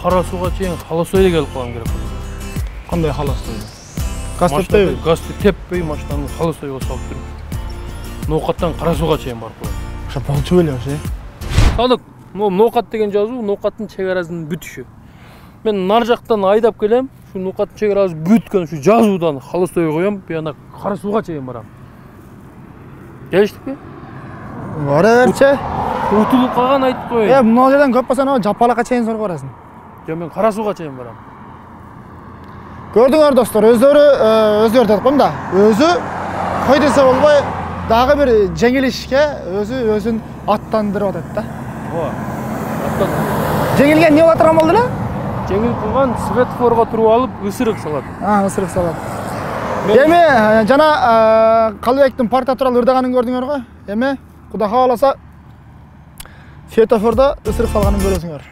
кара сууга чейин холостой келип калган керек. Кандай холостой? Газ теппейби? Газ теппей машинаны холостойго салып туруп. Ноокаттан кара сууга чейин барып коет. Ошо болчу беле ошо. Садык, ноокат деген жазуу ноокаттын чек арасынын бүтүшү. Мен нар жактан айдап келем, şu ноокаттын чек арасы бүткөн şu жазуудан холостойго коем, бияна кара сууга чейин барам. Келиштикпи? Бара берчи. Утулуп калган айтып коеюн. Мына жерден көп болсо жапалакка чейин сорго барасың. Жок, мен кара сууга чейин барам. Көрдүңөр достор, өздөрү деп коем да. Өзү кой десе болбой, дагы бир жеңил ишке өзүн аттандырып атат да. Ооба. Аттан. Жеңилген не болот болду эле? Жеңил кылган светофорго туруп алып, ысырык салат. Ысырык салат. Эми жана Калыбектин парта тууралуу ырдаганын көрдүңөр го. Эми Кудай кааласа светофордо ысырык салганын көрөсүңөр.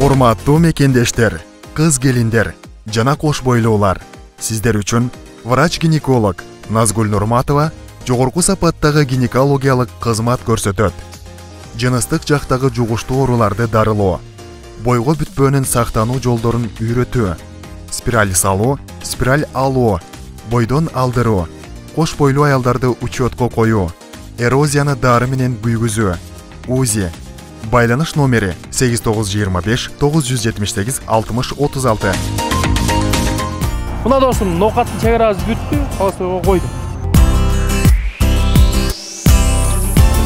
Урматтуу мекендештер, кыз келиндер жана кош бойлуулар, сиздер үчүн врач-гинеколог Назгүл Нурматова жогорку сапаттагы гинекологиялык кызмат көрсөтөт. Жыныстык жактагы жугуштуу ооруларды дарылоо, бойго бүтпөөнүн сактануу жолдорун үйрөтүү, спираль салуу, спираль алуу, бойдон алдыруу, кош бойлуу аялдарды учетко коюу, эрозияны дары менен күйгүзүү, УЗИ. Байланыш номери 8925 978 60 36. Мына достум, ноокаттын чек арасы бүттү, холостойго койдум.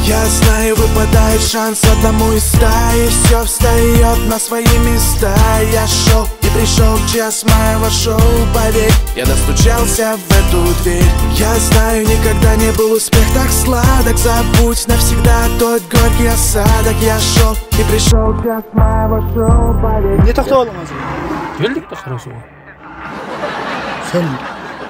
Я знаю, выпадает шанс одному из стаи. Все встает на свои места. Я шел и пришел час моего шоу. Поверь, я достучался в эту дверь. Я знаю, никогда не был успех так сладок. Забудь навсегда тот горький осадок. Я шел и пришел час моего шоу. Поверь. Не токтоп алдың азыр? Келдик да кара сууга. Сен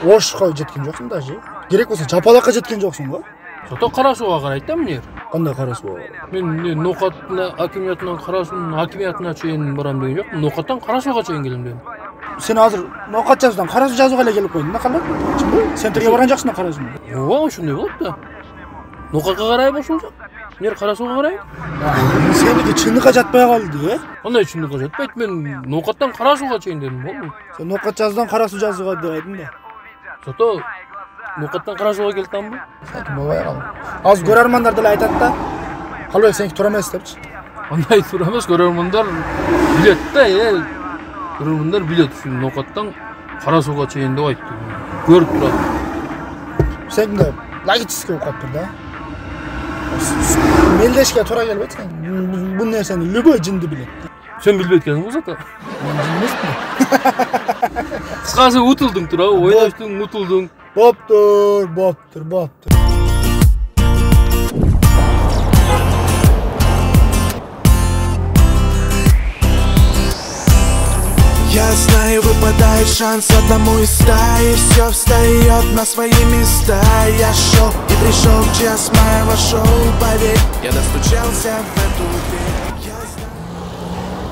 Ошко жеткен жоксуң даже. Керек болсо жапалакка жеткен жоксуң го. Зато кара сууга карайт да мынер. Кандай кара сууга? Мен ноокаттын акимиятынан кара суунун акимиятына чейин барам деген жок. Ноокаттан кара сууга чейин келем дедим. Сен азыр ноокат жазуудан кара суу жазууга эле келип койдуң да калат? Центрге барган жоксуң да кара суу. Ооба, ошондой болот да. Ноокатка карайбы ошол жок? Мынер кара сууга карайбы? Сеники чындыкка жатпай калды, э? Кандай чындыкка жатпайт? Мен ноокаттан кара сууга чейин дедим, болду. Сен ноокат жазуудан кара суу жазууга деп айттың да. Зато ноокаттан кара сууга келтамбы? Сакин болбой калды. Азыр көрөрмандар деле айтат да. Калбек сеники туура эмес депчи. Кандай туура эмес, көрөрмандар билет да, көрөрмандар билет ушул ноокаттан кара сууга чейин деп айтты. Көрүп турат. Сенде логический окуп тур да. Мелдешке туура келбейт. Бул нерсени любой жынды билет. Сен билбейт экенсиң зато. Мен жын эмесмин. Кыскасы утулдуң туурабы, ойлоштуң, утулдуң. Боптур. Я знаю, выпадает шанс одному из стаи. Все встает на свои места. Я шел и пришел час моего шоу. Поверь, я достучался в эту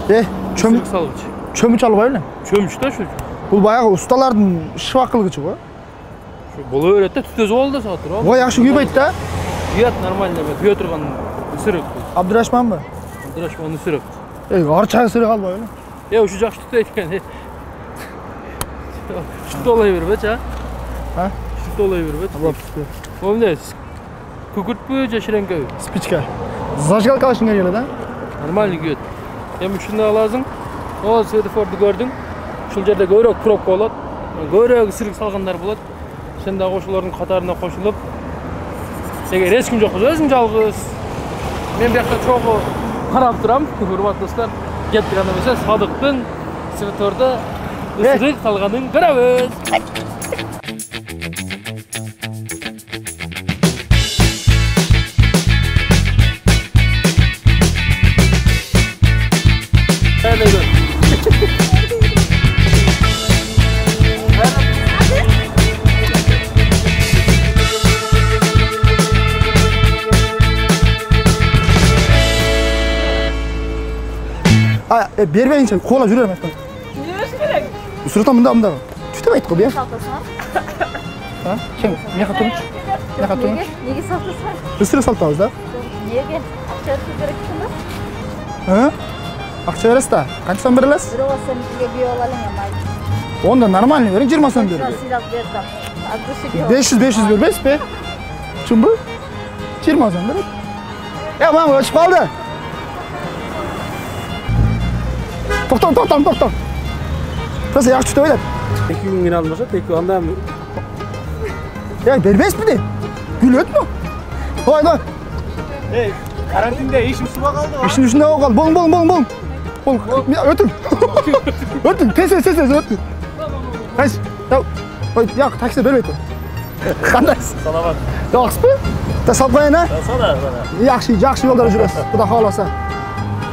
дверь. Чөмүк салгыч. Чөмүч албай эле? Чөмүч да шу. Бул баягы усталардын шыбак кылгычы го. Боло берет да, түтөзүп алды да сага туурабы? Ой, жакшы күйбөйт да. Күйөт нормально, күйө турган ысырык. Абдурашманбы? Абдурашман ысырык. Арча ысырык албай эле. Ушу жакшы түтөйт экен. Шут олой бербечи, а? Шут олой бербечи. Эмне? Күкүртпү же ширенгеби? Спичка. Зажигалка алышың керек эле да. Нормально күйөт. Эми ушундай аласың. О, светофорду көрдүң. Ушул жерде көбүрөөк пробка болот. Көбүрөөк ысырык салгандар болот. Сен дагы ошолордун катарына кошулуп, эгер эч ким жок болсо өзүң жалгыз. Мен бияка чогуу карап турам, урматтуу достор. Кетти гана эмес, Садыктын светофордо ысырык салганын көрөбүз. Бербейинче коолап жүрөм аттан. Жүрөш керек. Усуртан мында. Түтөп айт го бе? Кем? Мека турчу. Неге салтасың? Ысырык салтабыз да. Неге? Акча керек Ha? Akça veresiz da. Qancha so'm berasiz? Bir olsanikiga berib olaman, mayli. Onda normalniy bering, 20 so'm bering. Siylab berdim. Adresiga 500 bermaysiz be? Tushunmi? 20 so'm bering. Mana o'chib qoldi. To'xta. Biz yaxshi tutib o'ylab. 2 kungina almasa, tek anda Ya bermaysizmi? Gul o'tmi? Haydi. Karantinda ishim suva qoldi. İşin üstünde o kal. Bol. Ötün. Ötün. Tez ötün. Kaç. Ya taksi vermeydi. Qandaysiz? Salamat. Yaxshimi? Tasab qo'ying ha. Sana. Yaxshi yo'lda yurasiz. Xudo xolasa.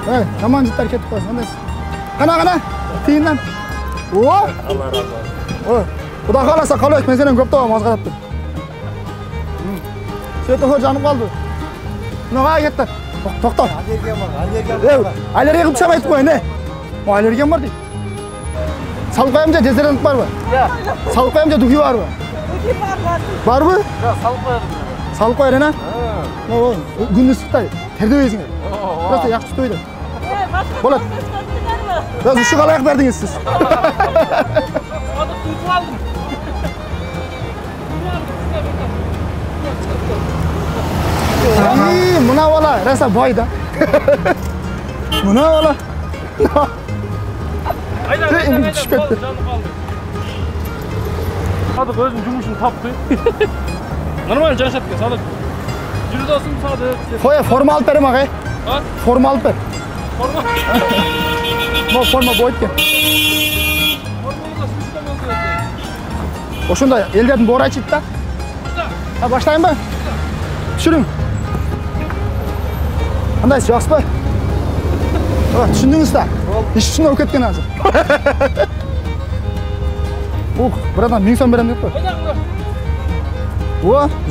Hey, yomon jitlar ketib qo'ysin. Qana. Tiyindan. Allah razı olsun. Xudo xolasa qolaylik. Men seni ko'p to'g'am oz qarabdim. Svetofor janib qoldi. Nima ketdi? To'xta. Allergiya qilib chiqib aytib qo'ying, ne? Allergiyam bor deydi. Salib qo'yamcha dezodoranт bormi? Yo'q. Salib qo'yamcha dugi bormi? Dugi bor. Bormi? Yo'q, salib qo'yadi. Salib qo'ying, ha? Kunni issiqda terda o'yinglar. Просто yaxshi tutib o'ydi. Bo'ladi. Biz shu qalayoq berdingiz siz. Hozir tutib oldim. Buna bola rosa boyda. Buna bola. Aylan. Tushib ketdi. Sadık özün cumuşunu taptı. Normal Caşat'ga Sadık. Yürü dostum Sadık. Qo'y, forma olib bering aka. Ha? Forma olib ber. Forma. Forma bo'ytgan. Formalı da suçta mı oldu? O'shunda eldan bor aytdi-da. Ha, boshlaymi? Tushuring. Qandaysiz, yaxshimi? Ha, tushundingiz-da? Ish tushunib ketgan hozir. Buradan 1000 so'm beraman deb qo'y.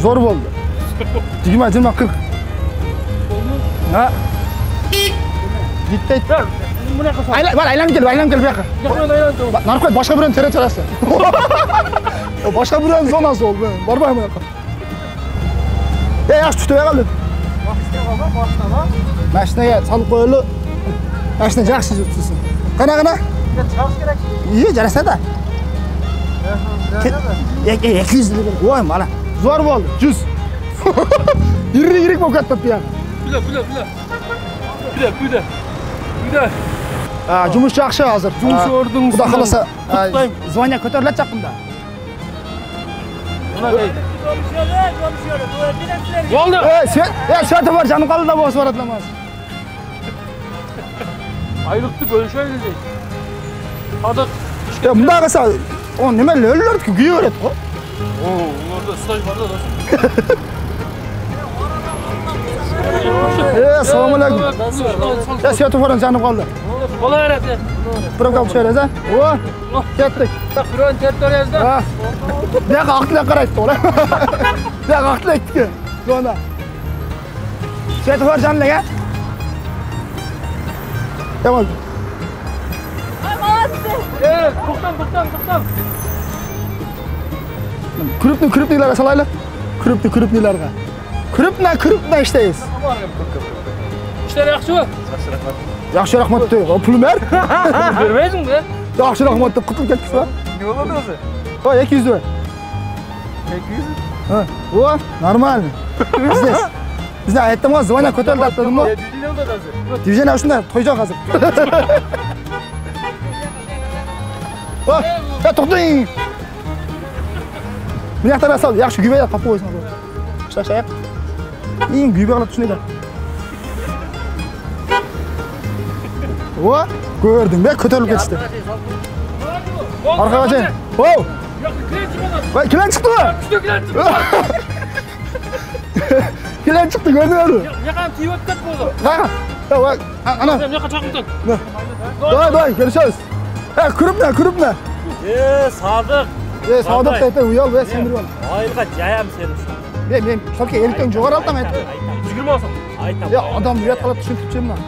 Zo'r bo'ldi. 20 40. Ha. Bitta aytdi. Buna qilsa. Aylanib kel bu yoqqa. Yo'q, aylanib. Narxi boshqa birini tera charasi. Boshqa birini zonasi oldu. Bormayman bu yoqqa. Yaxshi tutib qoldi. Mashinaga solib qo'yildi. Mashina yaxshi tutsin. Qana. Chiqish kerak. İyi, jarasa-da. 200 lira. Voy, mana. Zo'r bo'ldi. 100. Yirik bo'lib ketdi ya. Buda. Ha, jumush yaxshi hozir. Jumush o'rdingiz. Xudo xolasa, zvoniya ko'tarilayapti-da. Nima deydi? Bo'ldi. Sveti bor, jani qoldi bu so'ratlamas. Aylıklı bölüşeyle değil. Sadık. Bunday qilsa, o nima lo'llarni kuyaveradi. Orada staj var da dostum. Assalomu alaykum. Sveti bor, jani qoldi. Kolay gelsin. Program tushirasiz, ha? Ketdik. Buron territoriyasida. Ha. Bu yoqqa aqlga qaraydi, to'g'ri. Bu yoqqa aqlga aytdi. Zo'na. Sveti bor, janiga. Tamam. To'xtam. Krupnilarga salaylar. Krupnilarga. Krupna ishlaysiz. İşler yaxshimi? Yaxshi rahmat deb. Pulim ber. Bermaysizmi be? Yaxshi rahmat deb qutulib ketdingiz. Ne bo'ldi o'zi? Ha, 200 ver. 200? Ha, o normal. Bizda aytdim-ku, zvoniya ko'tarildi dedim-ku. Divizyon shunda to'yjoq hozir. Ha, to'xtang. Bu yoqda rasol, yaxshi guybaylar qolib qo'ysin. Shashaq. Eng guybaylar tushuninglar. O, ko'rdim, men ko'tarilib ketishdi. Arqaga chen. O! Voy, kilan chiqdimi? Kilan chiqdi, ko'rdinglarmi? Yaqam tiyib ketdi bo'ldi. Ha, voy, ana. Yoqa chaqimdan. Doy, görüşürüz. Ha, krupna. Sadık. Sadık aytdi, uyal ve sendir ol. Ayılga jayam seni. Men shalka elkdan jo'g'ar oldim aytdi. Yigirma olsam. Aytam. Ya adam uyat qilib tushuntiribman.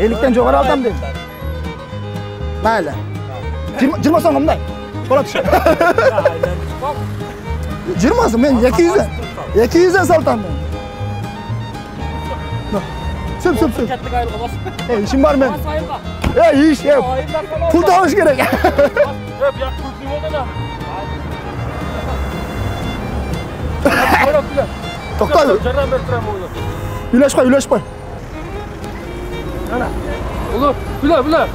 Elkdan jo'g'ar oldim dedim. Mayli. 20 so'm bunday. Qo'la tush. 20 so'm men 200 dan saltam men. Söp. Ketlik ayrılga bas. İşim var benim. Bas ayırga. İş. Ayırlar falan. Pul tavuş gerek. Hep yak kurtlayım oldu da. Koyrak bile. Tokta. Jardan bertirem oğlum. Üleş koy. Ana. Ulu, bile.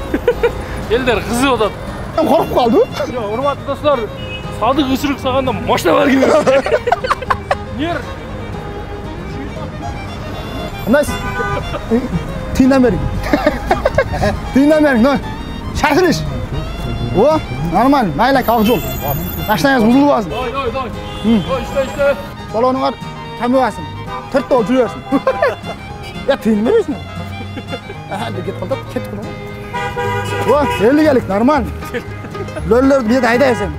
Elder kızı odan. Korkup kaldı. Ya hurmatlı dostlar, sadık ısırık sağanda maşna var gibi. Niye? Nice. Tinden verin. Ne? Şarkılış. O, normal. Mayla kalkıcı ol. Başlayınız buzulu basın. Doy. İşte. Balonu var. Kamı basın. Tırt da oturuyorsun. Ya tinden veriyorsun. Hadi git kaldı. Kettik bunu. O, 50 gelik. Normal. Löller bir de hayda sen.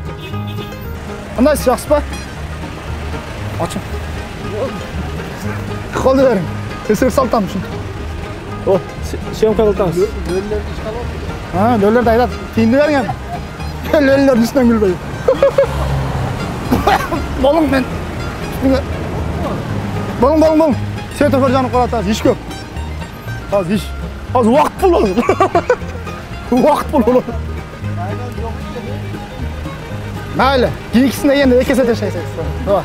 Anday sıcak sıpa. Açın. Kolu verin. Sesini saltamışsın. O, şeyim kalırtanız. Ha, löller de hayda. Tindi verin yani. Löllerin üstünden gülmeyin. Bolun ben. Bolun. Sen tefercanı kolataz. İş köp. Az iş. Az vakt bul olur. Vakt bul olur. Mayli. İkisini de endi ekese teşeysek. Tamam.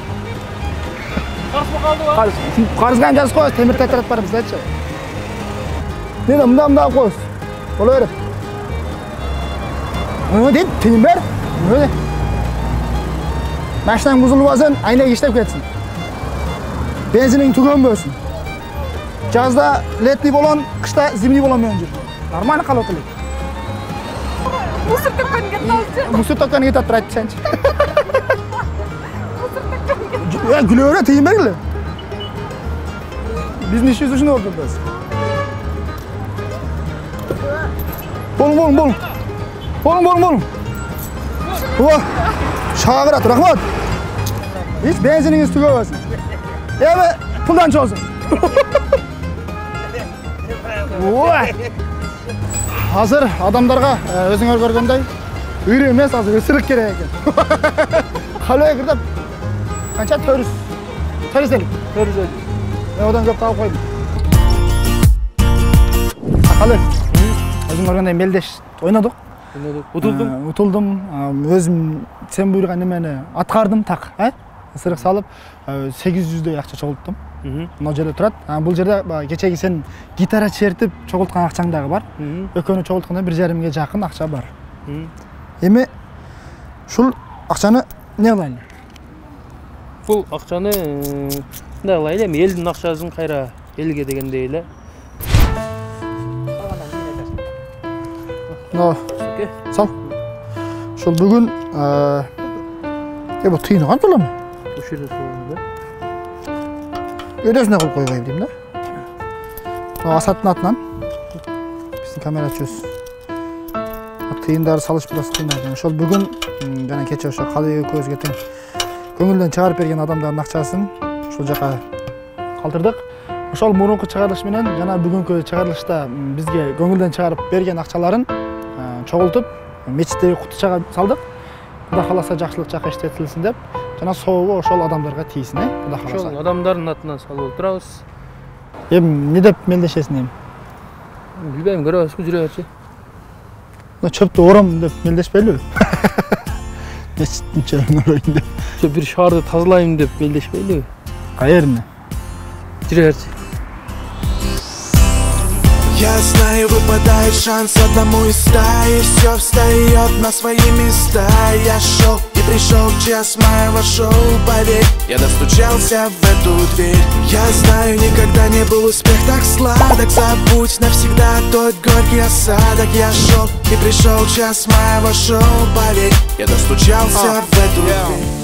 Qarz mı kaldı var? Qarzgan jaz qo'yasiz, temir tatarat bor bizda-chi. Neda bundan qo'yasiz. Bo'laveradi. Nima deb temir? Nima deb? Mashinang buzilib olsin, aynak ishlab ketsin. Benzining tugun bo'lsin. Jazda letniy bo'lon, qishda zimniy bo'lon menjir. Normal qaloqlik. Musor to'kkanga tolchi. Musor to'kkanga tatib aytsanchi. Ya güleğine teyim verirler. Biz ne işiyoruz şimdi orada biz? Bolun. Uva, şağırat, rahmat. Hiç benzininiz tükemesin. Evet, puldan çalsın. Uva. Hazır adamlarga özüңөр görgөндөй ürü emas, hazır ısırık gerek eкен. Kalaya kirdip kança törüzelik. Ben odan köp tavuk koydum. Akalı. Özüm görgөндөй мелдеш ойнадык. Утулдum. Özüm sen buyurgan nemени аткардым так, ысырык салып 800дөй акча чогулттум. Мына жерде турат. Бул жерде кечеги сен гитара чертип чогулткан акчаң дагы бар. Экөөнү чогултканда 1,5 жакын акча бар. Эми ушул акчаны эмне кылайлы? Бул акчаны мындай кылайлы, эми элдин акчасын кайра элге дегендей эле. Sal. Ушул бүгүн бул тыйыны канча боламы? Ушул жерде турганда. Ödesine koyup koyayım diyeyim de. O Asat'ın atından. Bizim kamera açıyoruz. Tıyındarı salış biraz kıyınlar. Şol bugün bana keçe şu kalıyı köz getin. Көңүлдөн чыгарып берген адамдардын акчасын ушул жака калтырдык. Ошол мурунку чыгарылыш менен жана бүгүнкү чыгарылышта бизге көңүлдөн чыгарып берген акчаларын чогултуп мечиттеги кутучага салдык. Кудай кааласа жакшылык жака иштетилсин деп. Жана сообу ошол адамдарга тийсин, Кудай кааласа. Ошол адамдардын атынан салып отурабыз. Эмне деп мелдешесиң эми? Билбейм, көрөбүзбү, жүрө берчи. Çöptü oram деп мелдешпейлиби? Нечинче өрөйүн деп. Бир шаарды тазалайм деп мелдешпейлиби? Каерне? Жүрө берчи. Я знаю, выпадает шанс одному из стаи. Все встает на свои места. Я шел и пришел час моего шоу. Поверь, я достучался в эту дверь. Я знаю, никогда не был успех так сладок. Забудь навсегда тот горький осадок. Я шел и пришел час моего шоу. Поверь, я достучался в эту дверь.